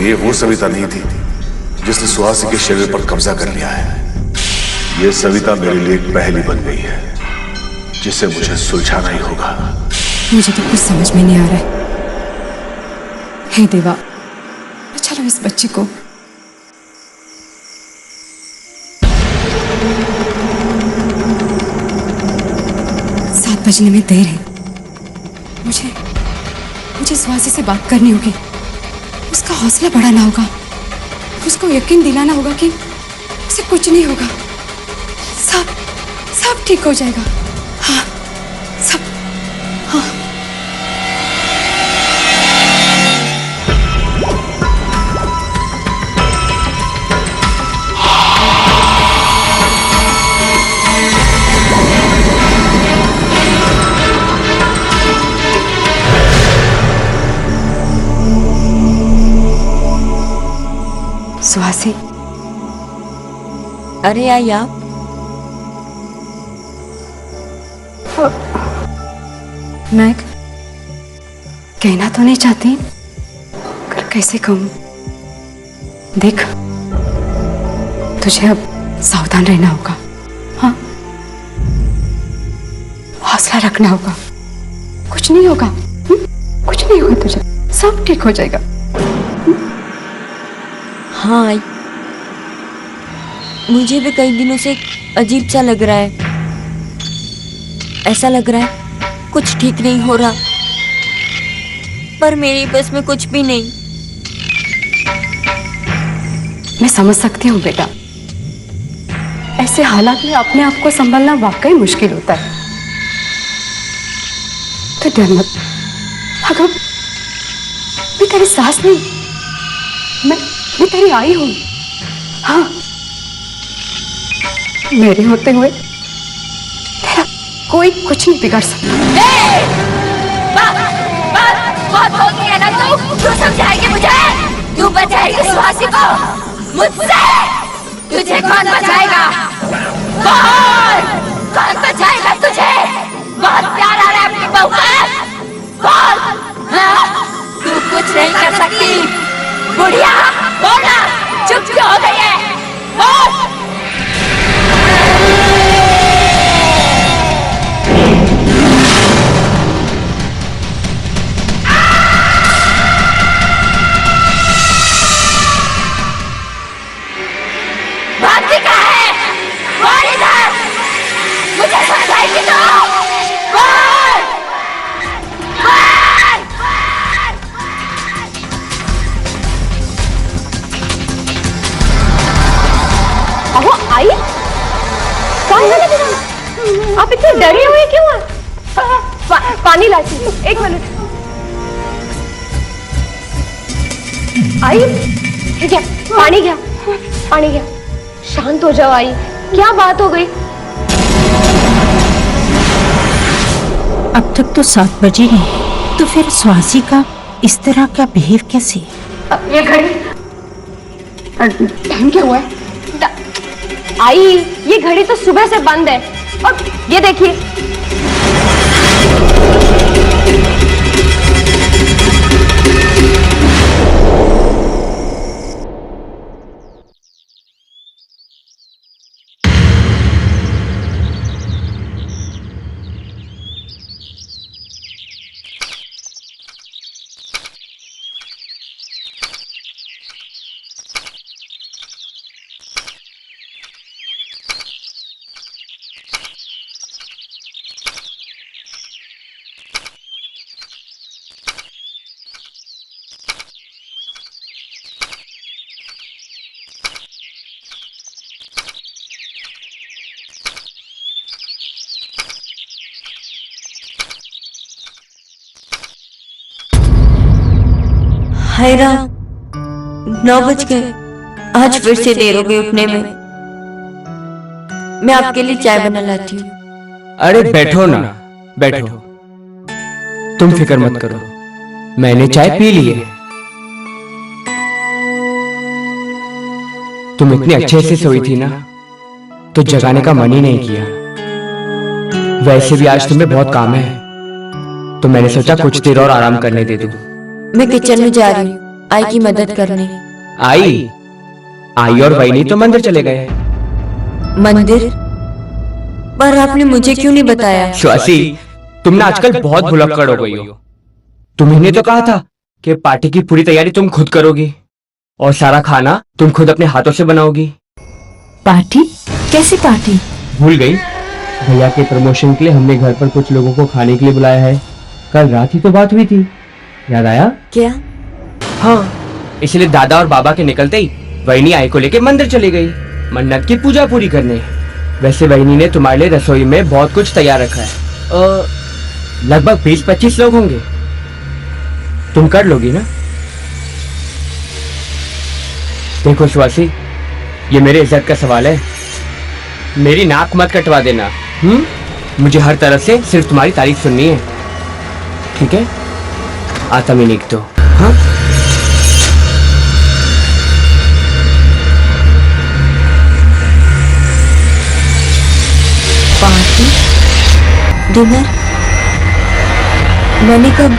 ये वो सविता नहीं थी जिसने सुहासी के शरीर पर कब्जा कर लिया है। ये सविता मेरे लिए एक पहेली बन गई है जिसे मुझे सुलझाना ही होगा। मुझे तो कुछ समझ में नहीं आ रहा है। हे देवा, बचा लो इस बच्ची को। बजने में देर है। मुझे सुहासी से बात करनी होगी। उसका हौसला बढ़ाना होगा। उसको यकीन दिलाना होगा कि उसे कुछ नहीं होगा। सब ठीक हो जाएगा। हाँ, सब। हाँ। सुहासी, अरे आई आप। मैं कहना तो नहीं चाहती, पर कैसे कहूं। देख, तुझे अब सावधान रहना होगा। हाँ, हौसला रखना होगा। कुछ नहीं होगा। कुछ नहीं होगा तुझे। सब ठीक हो जाएगा। हाँ, मुझे भी कई दिनों से अजीब सा लग रहा है। ऐसा लग रहा है कुछ ठीक नहीं हो रहा, पर मेरी बस में कुछ भी नहीं। मैं समझ सकती हूँ बेटा, ऐसे हालात में अपने आप को संभालना वाकई मुश्किल होता है। तो डर मत। अगर मैं तेरी सास नहीं, मैं तेरी आई हूं। हाँ, मेरे होते हुए तेरा कोई कुछ नहीं बिगाड़ सकता। बहुत हो गया ना। तू समझाएगी मुझे? तू बचाएगी सुहासी को मुझसे? तुझे कौन बचाएगा? कौन बचाएगा तुझे? बहुत प्यार आ रहा है अपनी बहू का। तू कुछ नहीं कर सकती। बुढ़िया, बोला, चुप क्यों हो गई है? बोल। भागती कहाँ है? बोल इधर। मुझे समझाएगी तो? बोल। अहो आई, कौन है लगी? आप इतने डरे हुए क्यों हैं? पानी लाती। एक मिनट। आई, क्या पानी? क्या पानी? क्या? शांत हो जाओ आई, क्या बात हो गई? अब तक तो 7 बजे हैं, तो फिर सुहासी का इस तरह का बिहेव कैसे? ये घड़ी टाइम क्या हुआ है? आई, ये घड़ी तो सुबह से बंद है। और ये देखिए, हाय राम, 9 बज गए। आज फिर से देर हो गई उठने में। मैं आपके लिए चाय बना लाती हूँ। अरे बैठो ना, बैठो। तुम फिक्र मत करो, मैंने चाय पी ली है। तुम इतने अच्छे से सोई थी ना, तो जगाने का मन ही नहीं किया। वैसे भी आज तुम्हें बहुत काम है, तो मैंने सोचा कुछ देर और आराम करने दे दूं। मैं किचन में जा रही हूँ, आई की मदद करने। आई और वही तो मंदिर चले गए। मंदिर? पर आपने मुझे क्यों नहीं बताया? श्वासी, तुम ना आजकल बहुत भुलक्कड़ हो गई हो। तुम्हें तो कहा था कि पार्टी की पूरी तैयारी तुम खुद करोगी और सारा खाना तुम खुद अपने हाथों से बनाओगी। पार्टी? कैसी पार्टी? भूल गई? भैया के प्रमोशन के लिए हमने घर पर कुछ लोगों को खाने के लिए बुलाया है। कल रात ही तो बात हुई थी, याद आया? क्या? हाँ, इसलिए दादा और बाबा के निकलते ही वहीनी आई को लेके मंदिर चली गई मन्नत की पूजा पूरी करने। वैसे वहीनी ने तुम्हारे लिए रसोई में बहुत कुछ तैयार रखा है। लगभग 20-25 लोग होंगे। तुम कर लोगी ना? देखो श्वासी, ये मेरे इज्जत का सवाल है। मेरी नाक मत कटवा देना। मुझे हर तरफ से सिर्फ तुम्हारी तारीफ सुननी है, ठीक है? आता मैं निक तो। हाँ? पार्टी? डिनर? मैंने कब?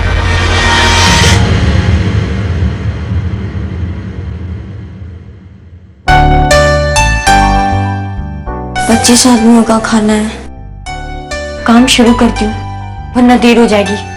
पच्चीस आदमियों का खाना है। काम शुरू करती हूँ वरना देर हो जाएगी।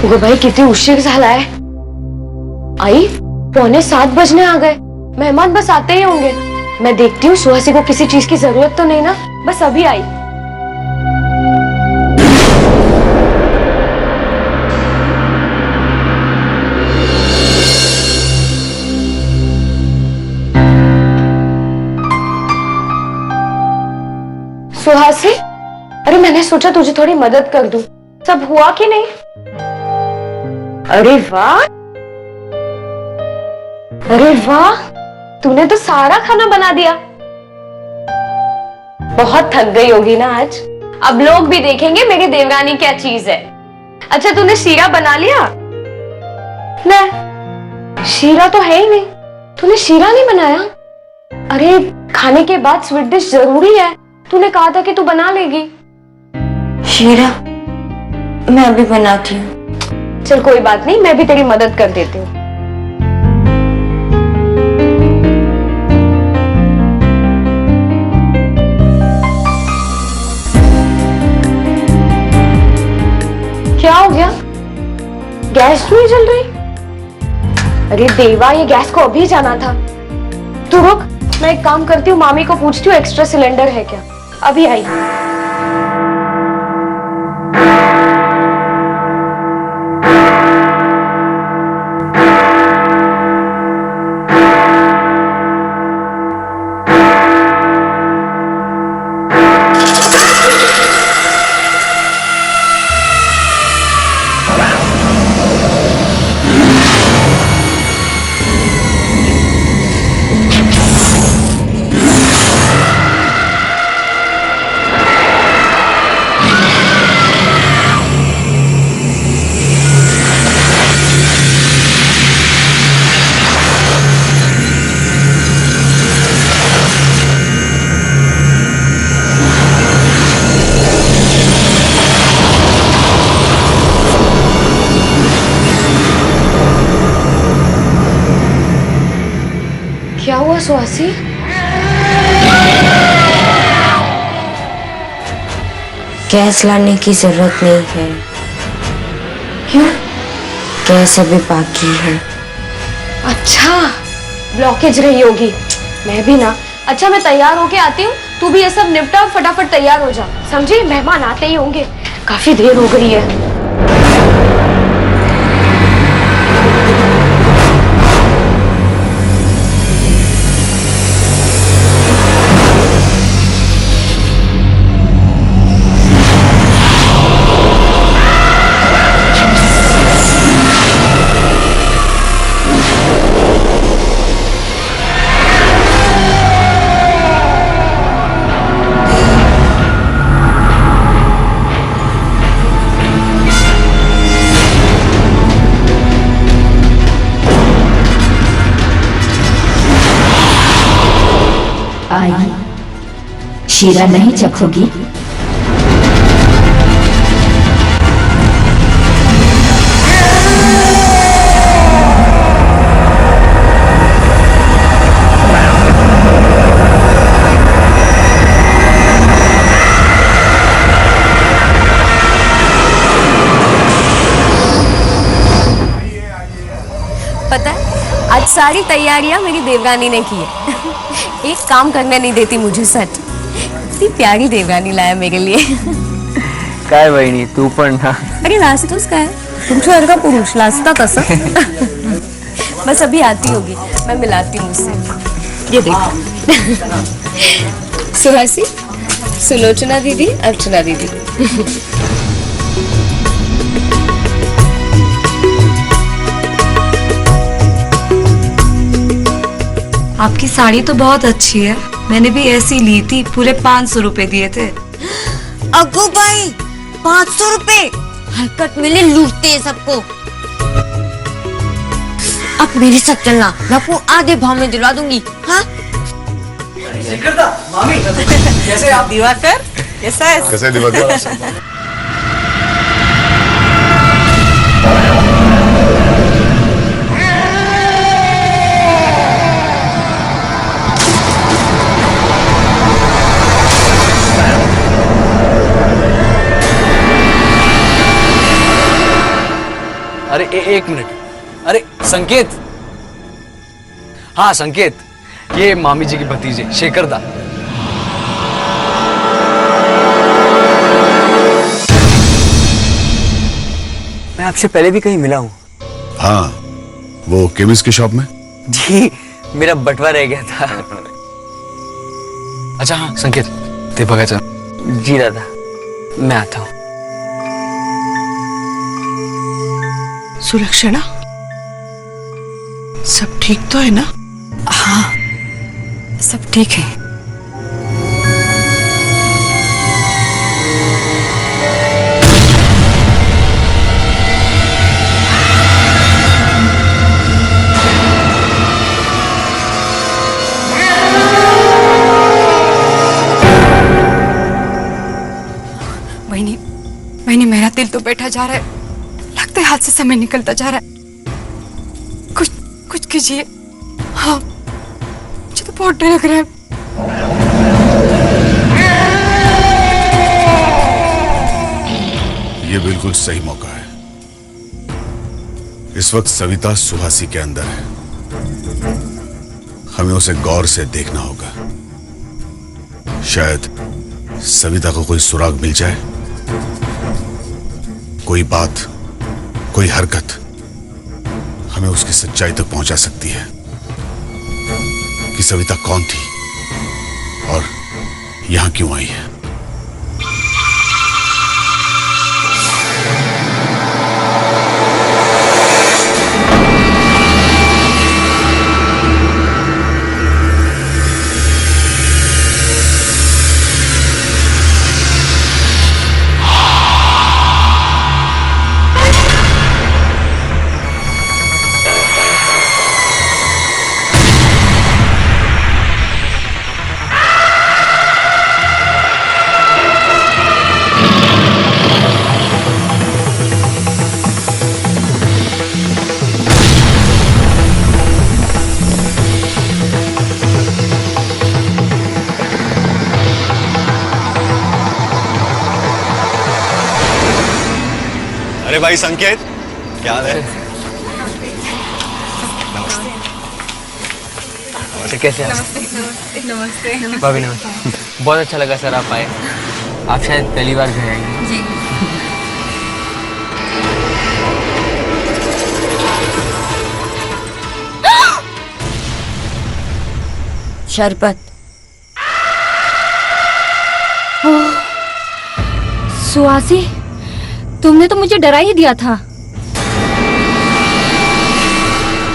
गो भाई कितनी उशीर झालाय। आई 6:45 बजने आ गए। मेहमान बस आते ही होंगे। मैं देखती हूँ सुहासी को किसी चीज की जरूरत तो नहीं ना। बस अभी आई। सुहासी, अरे मैंने सोचा तुझे थोड़ी मदद कर दूं। सब हुआ कि नहीं? अरे वाह, अरे वाह, तूने तो सारा खाना बना दिया। बहुत थक गई होगी ना आज। अब लोग भी देखेंगे मेरी देवरानी क्या चीज है। अच्छा तूने शीरा बना लिया? नहीं, शीरा तो है ही नहीं। तूने शीरा नहीं बनाया? अरे खाने के बाद स्वीट डिश जरूरी है। तूने कहा था कि तू बना लेगी। शीरा मैं अभी बनाती हूँ। चल कोई बात नहीं, मैं भी तेरी मदद कर देती हूँ। क्या हो गया? गैस क्यों नहीं जल रही? अरे देवा, ये गैस को अभी जाना था। तू रुक, मैं एक काम करती हूँ, मामी को पूछती हूँ एक्स्ट्रा सिलेंडर है क्या। अभी आई। क्या हुआ सुहासी? गैस लाने की जरूरत नहीं है। क्यों? गैस अभी बाकी है। अच्छा, ब्लॉकेज रही होगी। मैं भी ना। अच्छा, मैं तैयार होके आती हूँ, तू भी ये सब निपटा, फटाफट तैयार हो जा, समझी? मेहमान आते ही होंगे, काफी देर हो गई है। आई शीरा नहीं चखोगी? पता है, आज सारी तैयारियां मेरी देवरानी ने की है। एक काम करने नहीं देती मुझे, सच। इतनी प्यारी देवरानी लाया मेरे लिए। काय वहिनी तू पण ना. अरे लाजतोस काय? तुमच्यासारखा पुरुष लाजता तसं. बस अभी आती होगी, मैं मिलाती हूँ उससे. ये देखो. सुहासी, सुलोचना दीदी, अर्चना दीदी. आपकी साड़ी तो बहुत अच्छी है, मैंने भी ऐसी ली थी, पूरे 500 रुपए दिए थे। अगो भाई, 500 रुपए हरकत मिले, लूटते हैं सबको। अब मेरे साथ चलना, मैं आपको आधे भाव में दिला दूंगी। हाँ? मामी कैसे आप? दिवाकर कैसा है? कैसे दिवाकर? अरे एक मिनट. अरे संकेत. हाँ संकेत, ये मामी जी की भतीजे शेखर दा. मैं आपसे पहले भी कहीं मिला हूँ. हाँ, वो केमिस्ट की शॉप में. जी, मेरा बटवा रह गया था. अच्छा हाँ संकेत, ते बघायचं. जी दादा, मैं आता हूँ. सुलक्षणा, सब ठीक तो है ना? हाँ, सब ठीक है. वहीनी, मेरा दिल तो बैठा जा रहा है, लगता है हाथ से समय निकलता जा रहा है. कुछ कीजिए. हाँ, मुझे तो बहुत डर लग रहा है. ये बिल्कुल सही मौका है. इस वक्त सविता सुहासी के अंदर है. हमें उसे गौर से देखना होगा. शायद सविता को कोई सुराग मिल जाए, कोई बात, कोई हरकत हमें उसकी सच्चाई तक पहुंचा सकती है कि सविता कौन थी और यहां क्यों आई है. अरे भाई संकेत, क्या हाल है? नमस्ते। कैसे हैं? नमस्ते। भाभी नमस्ते। बहुत अच्छा लगा सर आप आए। आप शायद पहली बार घर आएंगे। जी। शरबत। सुहासी, तुमने तो मुझे डरा ही दिया था।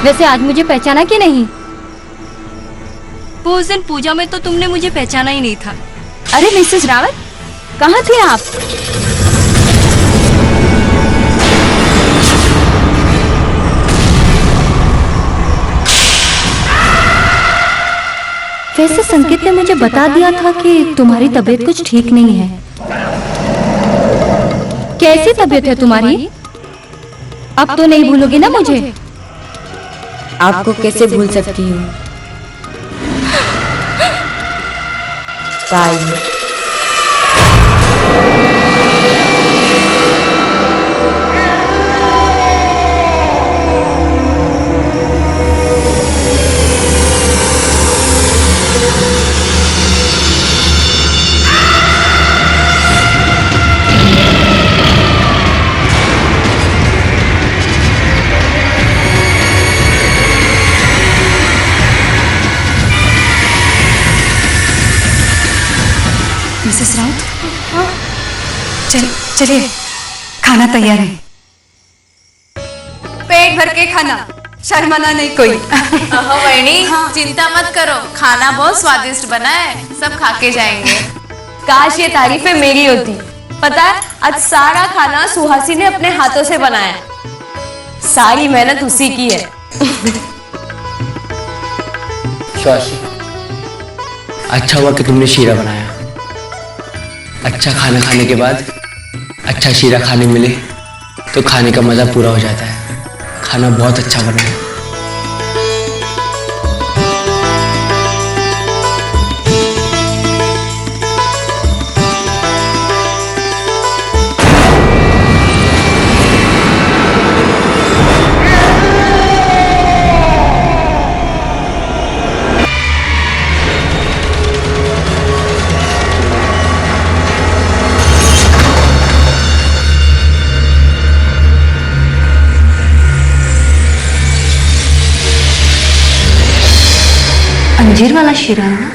वैसे आज मुझे पहचाना कि नहीं? वो उस दिन पूजा में तो तुमने मुझे पहचाना ही नहीं था। अरे मिसेस रावत, कहाँ थे आप? वैसे संकेत ने मुझे बता दिया था कि तुम्हारी तबीयत कुछ ठीक नहीं है। कैसी तबीयत है तुम्हारी? अब तो नहीं भूलोगी ना मुझे? आपको कैसे भूल सकती हूँ? बाय। मिसेस राउत, चलिए, खाना तैयार है। पेट भर के खाना, शर्माना नहीं कोई। वैनी, चिंता मत करो, खाना बहुत स्वादिष्ट बना है, सब खा के जाएंगे। काश ये तारीफें मेरी होती। पता है, आज सारा खाना सुहासी ने अपने हाथों से बनाया। सारी मेहनत उसी की है। सुहासी, अच्छा हुआ कि तुमने शीरा बनाया। अच्छा खाना खाने के बाद अच्छा शीरा खाने मिले तो खाने का मजा पूरा हो जाता है। खाना बहुत अच्छा बना है। अंजीर वाला शीरा है ना?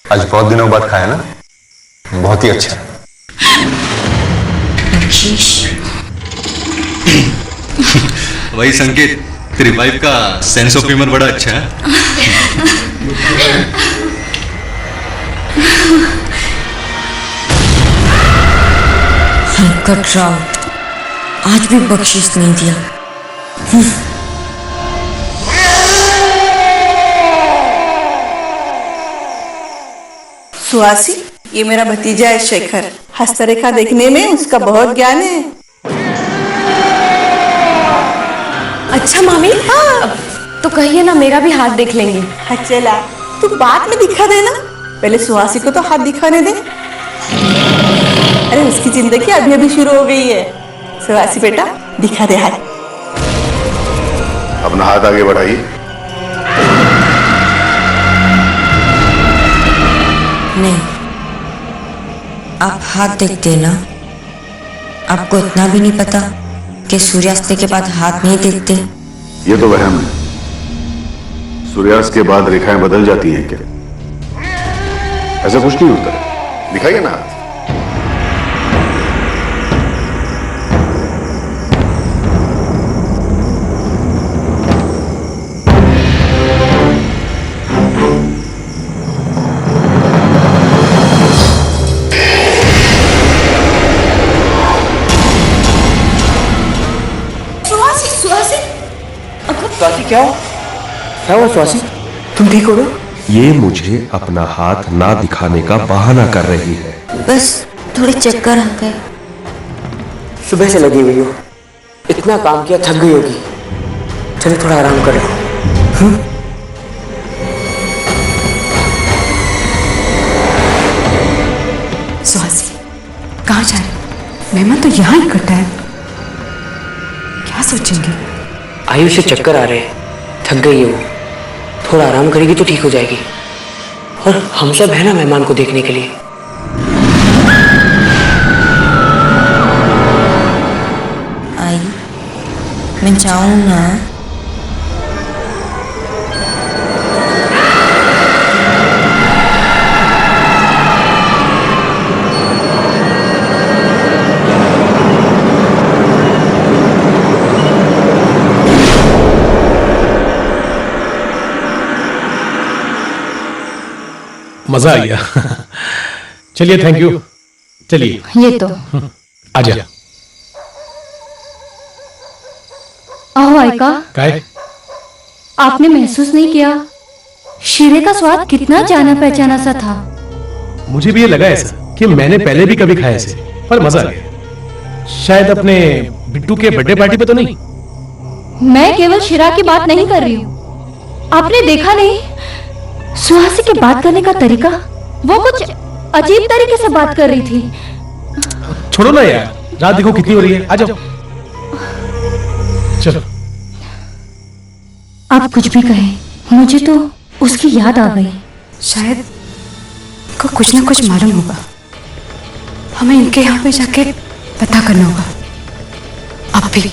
आज बहुत दिनों बाद खाया ना, बहुत ही अच्छा है। वही संकेत, तेरी वाइफ का सेंस ऑफ ह्यूमर बड़ा अच्छा है। संकट राउत आज भी बख्शिश नहीं दिया। सुहासी, ये मेरा भतीजा है शेखर। हस्तरेखा देखने में उसका बहुत ज्ञान है। अच्छा मामी, तो कहिए ना, मेरा भी हाथ देख लेंगे। हाँ चला, तू बाद में दिखा देना, पहले सुहासी को तो हाथ दिखाने दे। अरे उसकी जिंदगी अभी अभी शुरू हो गई है। सुहासी बेटा, दिखा दे हाथ। अपना हाथ आगे बढ़ाइए। नहीं, आप हाथ देखते ना। आपको इतना भी नहीं पता कि सूर्यास्त के बाद हाथ नहीं देखते। ये तो वहम है। सूर्यास्त के बाद रेखाएं बदल जाती हैं क्या? ऐसा कुछ नहीं होता है। दिखाइए ना हाथ। सुहासी क्या हुआ सुहासी? तुम ठीक हो? ये मुझे अपना हाथ ना दिखाने का बहाना कर रही है। बस थोड़े चक्कर आ गए। सुबह से लगी हुई हो, इतना काम किया, थक गई होगी। चलो थोड़ा आराम करो। सुहासी, कहाँ जा रहे? मेहमान तो यहाँ इकट्ठा है। क्या सोचेंगे? आयुष से चक्कर आ रहे हैं, थक गई है वो, थोड़ा आराम करेगी तो ठीक हो जाएगी। और हम सब है ना मेहमान को देखने के लिए। आई मैं जाऊँ ना? मजा आ गया। चलिए, थैंक यू। चलिए ये तो आजा। अहो आयका, काय? आपने महसूस नहीं किया शीरे का स्वाद कितना जाना पहचाना सा था? मुझे भी ये लगा ऐसा कि मैंने पहले भी कभी खाया इसे, पर मजा आ गया। शायद अपने बिट्टू के बर्थडे पार्टी पे तो नहीं? मैं केवल शीरा की बात नहीं कर रही हूँ। आपने देखा नहीं सुहासी के बात करने का तरीका? वो कुछ अजीब तरीके से बात कर रही थी। छोड़ो ना यार, रात देखो कितनी हो रही है, आ जाओ। चलो। आप कुछ भी कहें, मुझे तो उसकी याद आ गई। शायद को कुछ ना कुछ मालूम होगा। हमें इनके यहाँ पे जाके पता करना होगा। आप भी।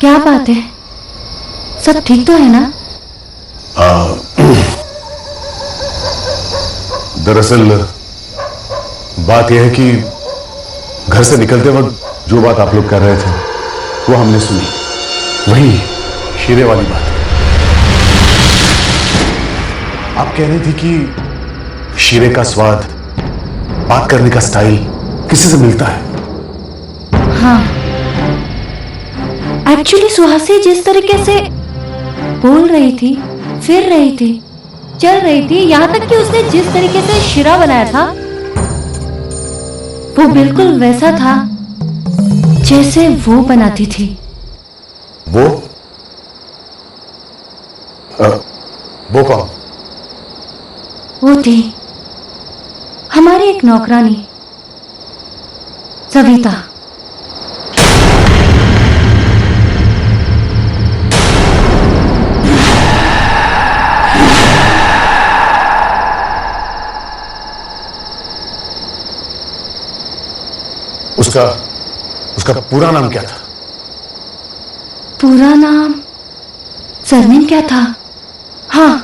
क्या बात है, सब ठीक तो है ना? दरअसल बात यह है कि घर से निकलते वक्त जो बात आप लोग कर रहे थे वो हमने सुनी, वही शीरे वाली बात। आप कह रही थी कि शीरे का स्वाद, बात करने का स्टाइल किसी से मिलता है। हाँ, एक्चुअली सुहासी जिस तरीके से बोल रही थी, फिर रही थी, चल रही थी, यहाँ तक कि उसने जिस तरीके से शिरा बनाया था वो बिल्कुल वैसा था जैसे वो बनाती थी। वो कौन? वो थी हमारी एक नौकरानी सविता। उसका पूरा नाम क्या था? पूरा नाम, सरनेम क्या था? हाँ,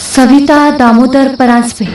सविता दामोदर परांजपे।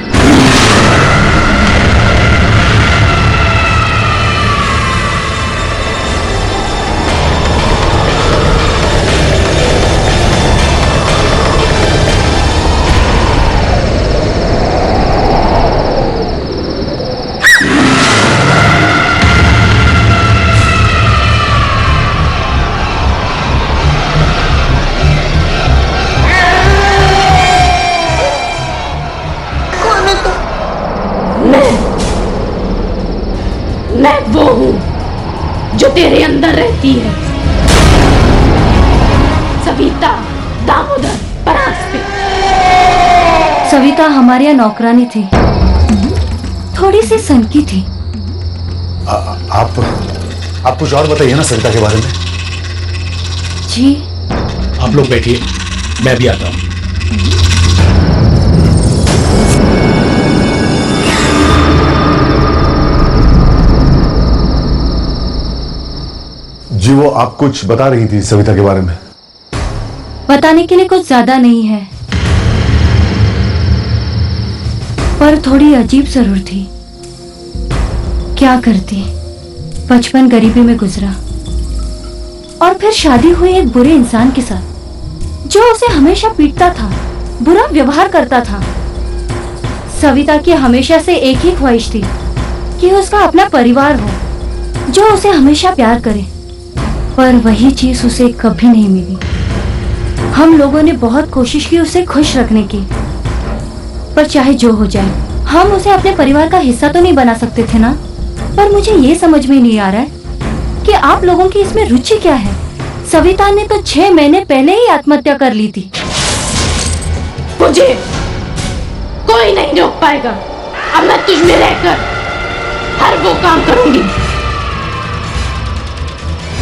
मैं वो हूँ जो तेरे अंदर रहती है, सविता दामोदर परांजपे। सविता हमारे यहाँ नौकरानी थी, थोड़ी सी सनकी थी। आप कुछ और बताइए ना सविता के बारे में। जी आप लोग बैठिए, मैं भी आता हूँ। जी वो आप कुछ बता रही थी सविता के बारे में। बताने के लिए कुछ ज्यादा नहीं है, पर थोड़ी अजीब जरूर थी। क्या करती, बचपन गरीबी में गुजरा और फिर शादी हुई एक बुरे इंसान के साथ जो उसे हमेशा पीटता था, बुरा व्यवहार करता था। सविता की हमेशा से एक ही ख्वाहिश थी कि उसका अपना परिवार हो जो उसे हमेशा प्यार करे, पर वही चीज उसे कभी नहीं मिली। हम लोगों ने बहुत कोशिश की उसे खुश रखने की, पर चाहे जो हो जाए हम उसे अपने परिवार का हिस्सा तो नहीं बना सकते थे ना। पर मुझे ये समझ में नहीं आ रहा है कि आप लोगों की इसमें रुचि क्या है। सविता ने तो 6 महीने पहले ही आत्महत्या कर ली थी। मुझे कोई नहीं रोक पाएगा। अब मैं तुझ में रहकर हर वो काम करूंगी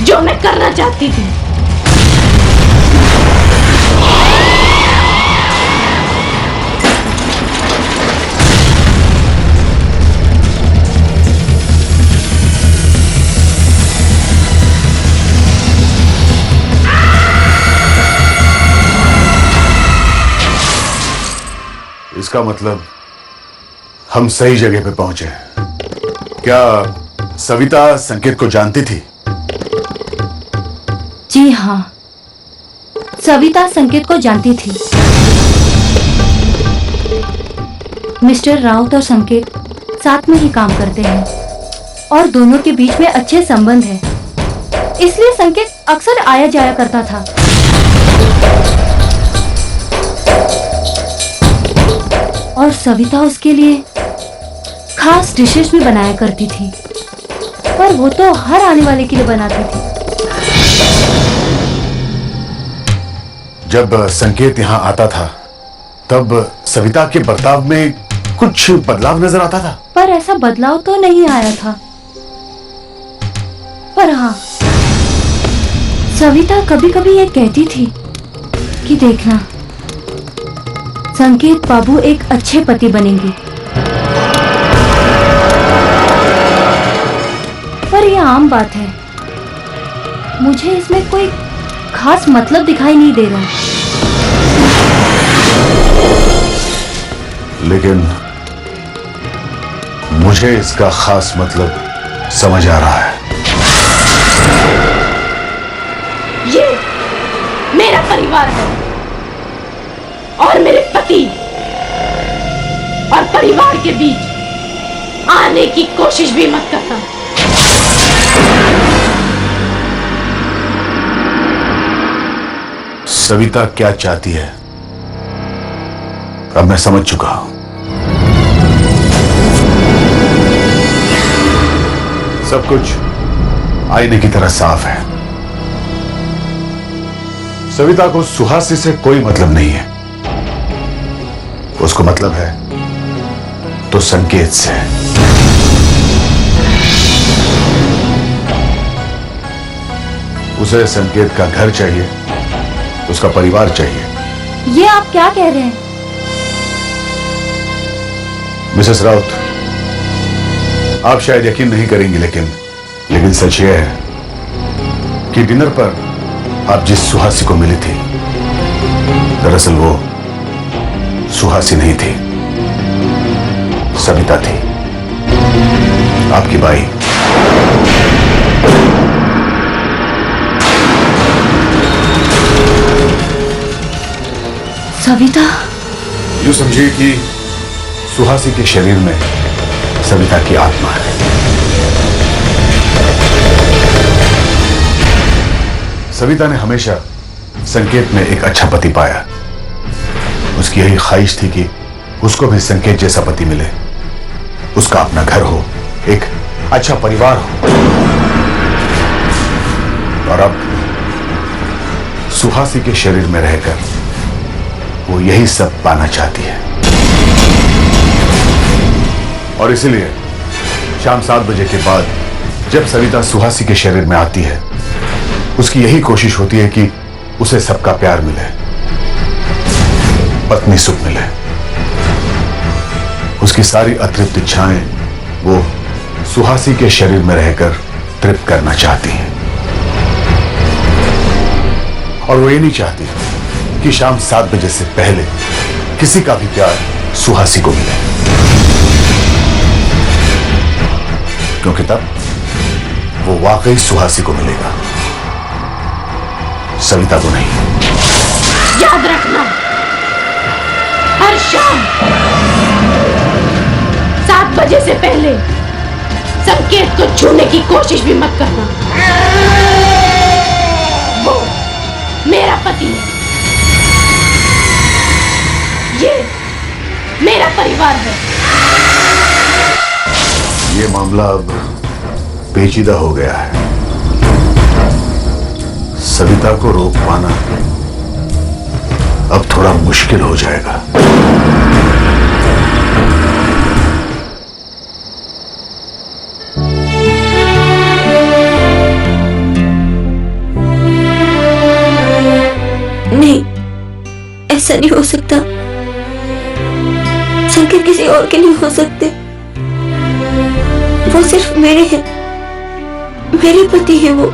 जो मैं करना चाहती थी। इसका मतलब हम सही जगह पे पहुंचे। क्या सविता संकेत को जानती थी? जी हाँ, सविता संकेत को जानती थी। मिस्टर राउत और संकेत साथ में ही काम करते हैं और दोनों के बीच में अच्छे संबंध हैं। इसलिए संकेत अक्सर आया जाया करता था। और सविता उसके लिए खास डिशेस भी बनाया करती थी, पर वो तो हर आने वाले के लिए बनाती थी। जब संकेत यहाँ आता था तब सविता के बर्ताव में कुछ बदलाव नजर आता था। पर ऐसा बदलाव तो नहीं आया था। पर हाँ, सविता कभी कभी ये कहती थी कि देखना, संकेत बाबू एक अच्छे पति बनेंगे। पर यह आम बात है, मुझे इसमें कोई खास मतलब दिखाई नहीं दे रहा। लेकिन मुझे इसका खास मतलब समझ आ रहा है। ये मेरा परिवार है और मेरे पति और परिवार के बीच आने की कोशिश भी मत करना। सविता क्या चाहती है अब मैं समझ चुका हूं। सब कुछ आईने की तरह साफ है। सविता को सुहासी से कोई मतलब नहीं है, उसको मतलब है तो संकेत से। उसे संकेत का घर चाहिए, उसका परिवार चाहिए। ये आप क्या कह रहे हैं? मिसेस राउत, आप शायद यकीन नहीं करेंगी, लेकिन सच यह है कि डिनर पर आप जिस सुहासी को मिली थी, दरअसल वो सुहासी नहीं थी, सविता थी, आपकी बाई। सविता? यूं समझिए कि सुहासी के शरीर में सविता की आत्मा है। सविता ने हमेशा संकेत में एक अच्छा पति पाया। उसकी यही ख्वाहिश थी कि उसको भी संकेत जैसा पति मिले, उसका अपना घर हो, एक अच्छा परिवार हो। और अब सुहासी के शरीर में रहकर वो यही सब पाना चाहती है। और इसीलिए शाम 7 बजे के बाद जब सविता सुहासी के शरीर में आती है, उसकी यही कोशिश होती है कि उसे सबका प्यार मिले, पत्नी सुख मिले। उसकी सारी अतृप्त इच्छाएं वो सुहासी के शरीर में रहकर तृप्त करना चाहती हैं। और वो ये नहीं चाहती कि शाम 7 बजे से पहले किसी का भी प्यार सुहासी को मिले, क्योंकि तब वो वाकई सुहासी को मिलेगा, सविता को नहीं। याद रखना, हर शाम 7 बजे से पहले संकेत को छूने की कोशिश भी मत करना। वो मेरा पति है, ये मेरा परिवार है। ये मामला अब पेचीदा हो गया है। सविता को रोक पाना अब थोड़ा मुश्किल हो जाएगा। नहीं, ऐसा नहीं हो सकता। संकेत किसी और के नहीं हो सकते। वो सिर्फ मेरे हैं, मेरे पति है वो।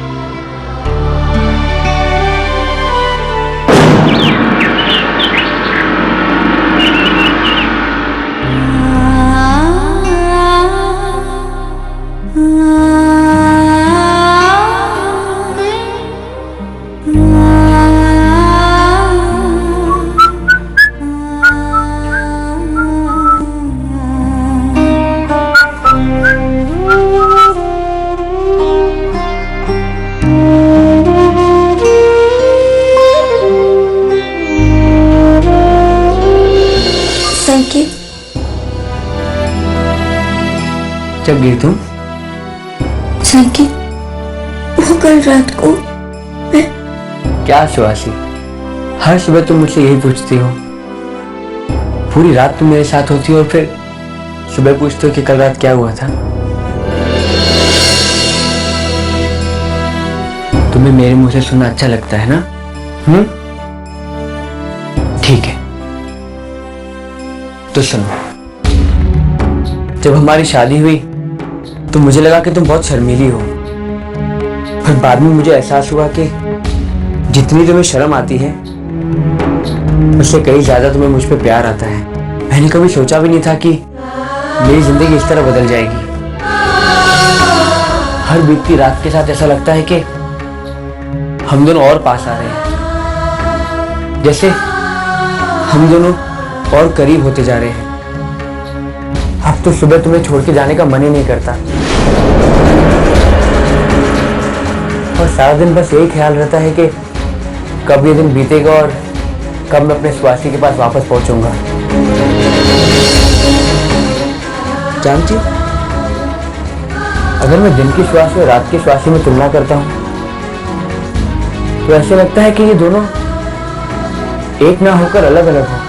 जब गिर तुम संकेत, वो कल रात को क्या सुहासी, हर सुबह तुम मुझसे यही पूछती हो। पूरी रात तुम मेरे साथ होती हो और फिर सुबह पूछते हो कि कल रात क्या हुआ था। तुम्हें मेरे मुंह से सुनना अच्छा लगता है ना? ठीक है, तो सुनो। जब हमारी शादी हुई तो मुझे लगा कि तुम बहुत शर्मीली हो, पर बाद में मुझे एहसास हुआ कि जितनी तुम्हें शर्म आती है उससे कहीं ज्यादा तुम्हें मुझ पे प्यार आता है। मैंने कभी सोचा भी नहीं था कि मेरी जिंदगी इस तरह बदल जाएगी। हर बीतती रात के साथ ऐसा लगता है कि हम दोनों और पास आ रहे हैं, जैसे हम दोनों और करीब होते जा रहे हैं। अब तो सुबह तुम्हें छोड़ के जाने का मन ही नहीं करता, और सारा दिन बस यही ख्याल रहता है कि कब ये दिन बीतेगा और कब मैं अपने स्वासी के पास वापस पहुंचूंगा। जानती हो, अगर मैं दिन की श्वास और रात की श्वास में तुलना करता हूं तो ऐसे लगता है कि ये दोनों एक ना होकर अलग अलग हो।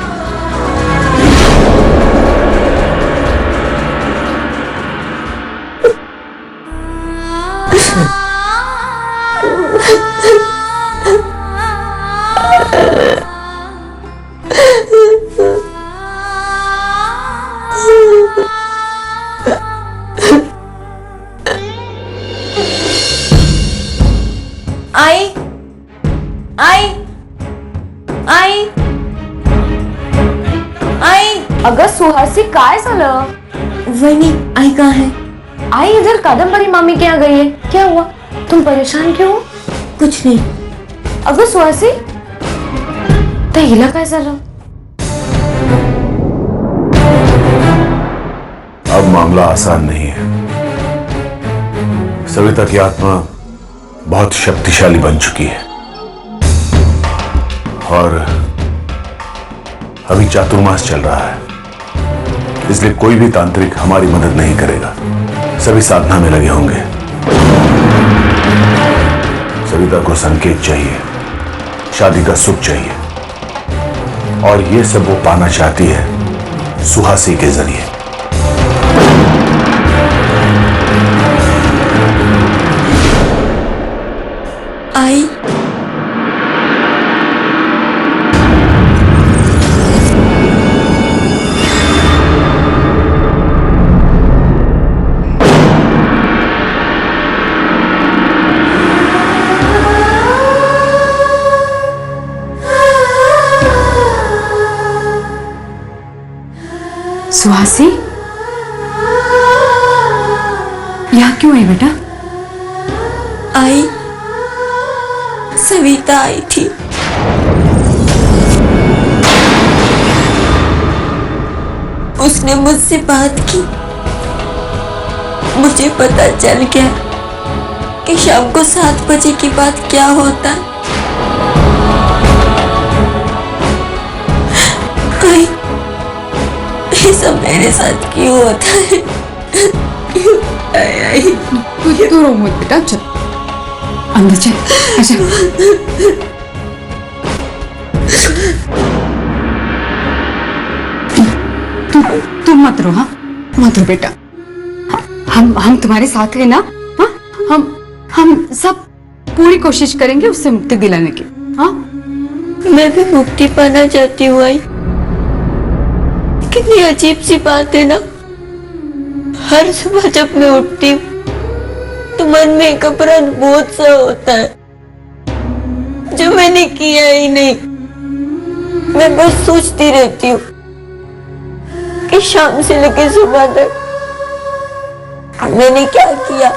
आई आई आई आई अगं सुहासी काय झालं? वहिनी आई कहाँ है? आई इधर कादम्बरी मामी के यहाँ गई है। क्या हुआ? तुम परेशान क्यों हो? कुछ नहीं। अगं सुहासी तर हिला काय झालं? अब मामला आसान नहीं है। सविता की आत्मा बहुत शक्तिशाली बन चुकी है और अभी चातुर्मास चल रहा है, इसलिए कोई भी तांत्रिक हमारी मदद नहीं करेगा। सभी साधना में लगे होंगे। सविता को संकेत चाहिए, शादी का सुख चाहिए, और ये सब वो पाना चाहती है सुहासी के जरिए। आई सुहासी, यहाँ क्यों है बेटा? आई सविता आई थी। उसने मुझसे बात की। मुझे पता चल गया कि शाम को 7 बजे के बाद क्या होता है। आई, ये सब मेरे साथ क्यों होता है? आई, तू रो मत बेटा, चल अंदर चल। अच्छा तू मत रो। हाँ मत रो बेटा, हम तुम्हारे साथ हैं ना। हाँ हम सब पूरी कोशिश करेंगे उससे मुक्ति दिलाने की। हाँ मैं भी मुक्ति पाना चाहती हूँ। आई, कितनी अजीब सी बात है ना। हर सुबह जब मैं उठती हूँ तो मन में एक अपराध बोझ सा होता है जो मैंने किया ही नहीं। मैं बस सोचती रहती हूँ कि शाम से लेकर सुबह तक मैंने क्या किया।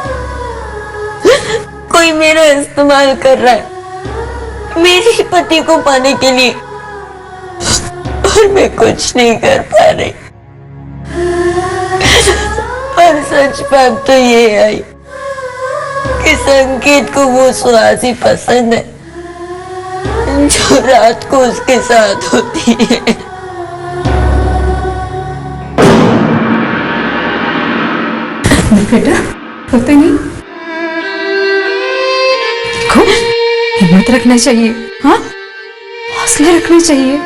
कोई मेरा इस्तेमाल कर रहा है मेरे पति को पाने के लिए, और मैं कुछ नहीं कर पा रही। और सच बात तो ये आई कि संकेत को वो सुहासी पसंद है जो रात को उसके साथ होती है। बेटा होते नहीं, देखो हिम्मत रखना चाहिए। हाँ हौसला रखना चाहिए।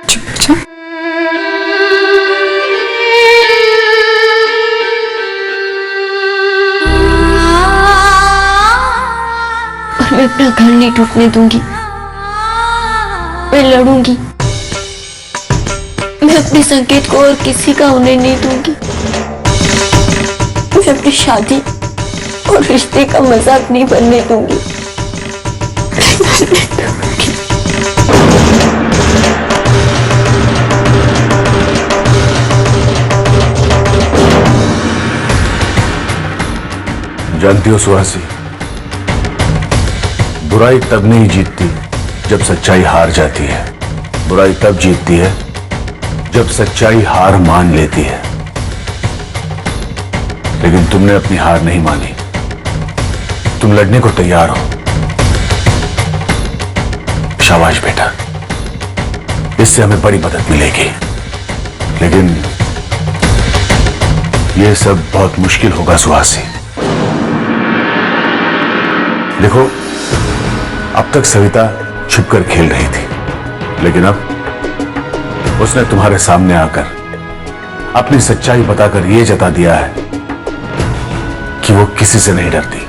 चुप चुप। और मैं अपना घर नहीं टूटने दूंगी। मैं लड़ूंगी। मैं अपने संकेत को और किसी का होने नहीं दूंगी। मैं अपनी शादी और रिश्ते का मजाक नहीं बनने दूंगी। जानती हो सुहासी, बुराई तब नहीं जीतती जब सच्चाई हार जाती है। बुराई तब जीतती है जब सच्चाई हार मान लेती है। लेकिन तुमने अपनी हार नहीं मानी। तुम लड़ने को तैयार हो। शाबाश बेटा, इससे हमें बड़ी मदद मिलेगी। लेकिन यह सब बहुत मुश्किल होगा सुहासी। देखो, अब तक सविता छिपकर खेल रही थी, लेकिन अब उसने तुम्हारे सामने आकर अपनी सच्चाई बताकर यह जता दिया है कि वो किसी से नहीं डरती।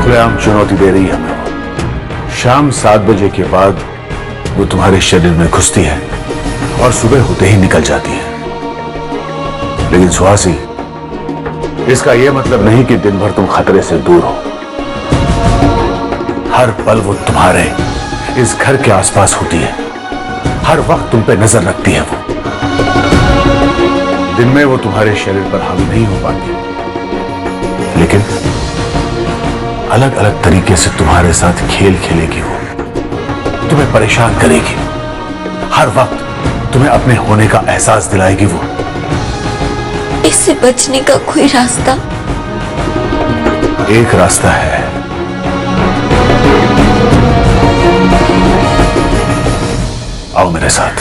खुलेआम चुनौती दे रही है हमें वो। शाम 7 बजे के बाद वो तुम्हारे शरीर में घुसती है और सुबह होते ही निकल जाती है। लेकिन सुहासी, इसका यह मतलब नहीं कि दिन भर तुम खतरे से दूर हो। हर पल वो तुम्हारे इस घर के आसपास होती है। हर वक्त तुम पे नजर रखती है वो। दिन में वो तुम्हारे शरीर पर हावी नहीं हो पाती, लेकिन अलग अलग तरीके से तुम्हारे साथ खेल खेलेगी वो। तुम्हें परेशान करेगी। हर वक्त तुम्हें अपने होने का एहसास दिलाएगी वो। इससे बचने का कोई रास्ता? एक रास्ता है। आओ मेरे साथ।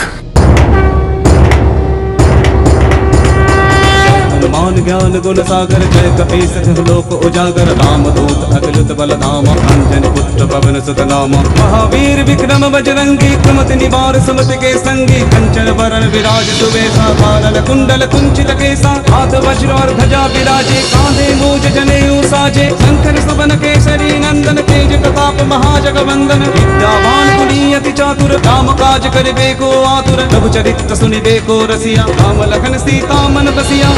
हनुमान ज्ञान गुण सागर जय कपीस लोक उजागर रामदूत अतुलित बलधामा अंजन पुत्र पवन सुत नामा महावीर विक्रम बजरंगी कुमति निवार सुमति के संगी कंचन वरण विराज सुवेशा कानन कुंडल कुंचित केसा हाथ वज्र और ध्वजा विराजे कांधे मूज जनेऊ साजे शंकर सुवन केसरी नंदन तेज प्रताप महाजगवंदन विद्यावान गुणी अति चातुर राम काज करिबे को आतुर प्रभु चरित्र सुनिबे को रसिया राम लखन सीता मन बसिया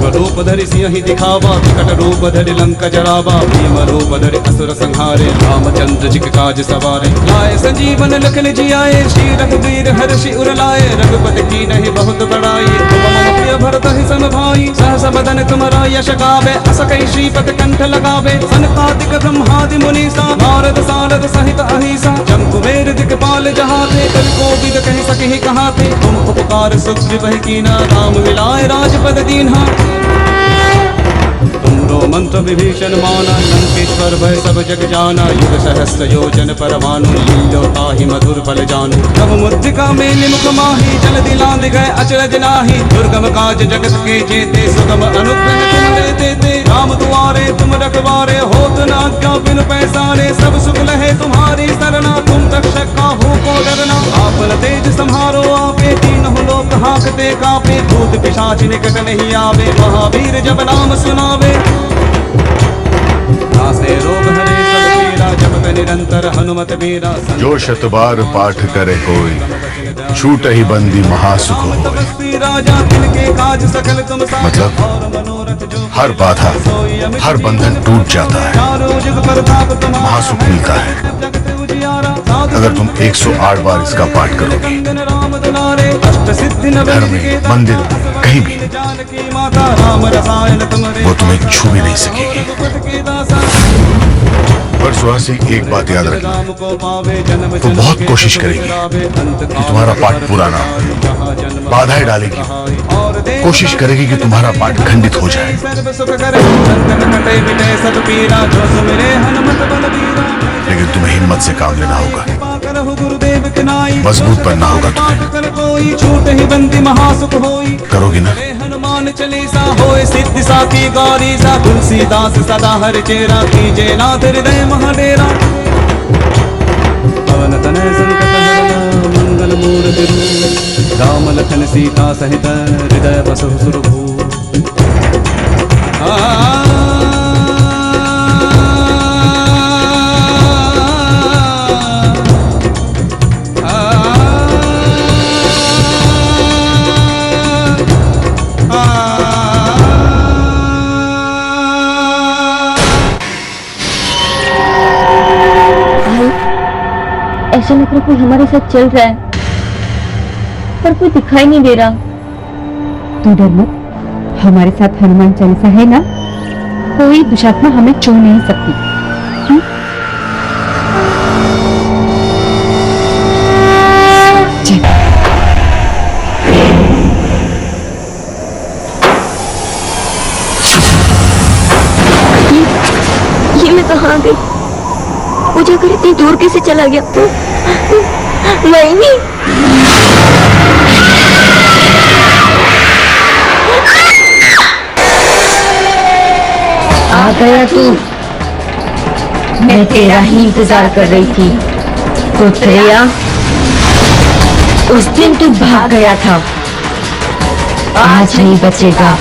रूप धरि सिंहि दिखावा विकट रूप धरि लंक जरावा भीम रूप धरि असुर संहारे रामचंद्र जी के काज सवारे लाए संजीवन लखन जियाए श्री रघुवीर हर्षि उर लाए रघुपति की नहीं बहुत बड़ाई तुम मम प्रिय भरत ही सम भाई सहस बदन तुमरा यश गावे अस कई श्रीपद कंठ लगावे सनकादिक ब्रह्मादि मुनीसा नारद सारद सहित अहिसा जम कुबेर दिक्पाल जहाते कवि कोविद कहि सके कहाते तुम उपकार सुग्रीव कीना राम मिलाए राजपद दीन्हा तुमरो मंत्र विभीषण माना लंकेश्वर भय सब जग जाना युग सहस्त्र योजन परमानु लीलो ताहि मधुर बल जानु तब मुद्रिका मेलि मुख माही जल दिलांद गए अचरज नाही दुर्गम काज जगत के जेते सुगम अनुग्रह तुम देते राम दुआरे तुम रखवारे होत न आज्ञा बिनु पैसारे सब सुख लहे तुम्हारी सरना तुम रक्षक काहू को डरना आपन तेज संहारो आपे तीनों लोक हांकते कापे भूत पिशाच निकट नहीं आवे महावीर जब नाम सुनावे नासे रोग हरे सब पीरा जपत निरंतर हनुमत बीरा जो शतबार पाठ करे कोई छूट ही बंदी महासुख होय। राजा तिनके काज सकल तुम मतलब हर बाधा हर बंधन टूट जाता है, महासुख मिलता है अगर तुम 108 बार इसका पाठ करोगे। घर में मंदिर कहीं भी वो तुम्हें छू भी नहीं सकेगी। पर सुहासी, एक बात याद रखना, वो बहुत कोशिश करेगी कि तुम्हारा पाठ पूरा ना हो, बाधाएं डालेगी, कोशिश करेगी कि तुम्हारा पाठ खंडित हो जाए। लेकिन तुम्हें हिम्मत से काम लेना होगा, मजबूत बनना होगा तुम्हें। करोगी ना? हनुमान चालीसा होए सिद्धि साखी गौरी सा तुलसीदास सदा हर चेरा कीजे नाथ हृदय महाडेरा पवन तनय संकट हरना मंगल मूर्ति रूप राम लखन सीता सहित हृदय बसहु सुरभूप। ऐसा लग रहा कोई हमारे साथ चल रहा है, पर कोई दिखाई नहीं दे रहा। तू डर मत, हमारे साथ हनुमान चालीसा है ना, कोई दुष्टात्मा हमें छू नहीं सकती। कहाँ गई? मुझे अगर इतनी दूर कैसे चला गया? नहीं आ गया तू। मैं तेरा ही इंतजार कर रही थी। तो त्रेया, उस दिन तू भाग गया था, आज नहीं बचेगा।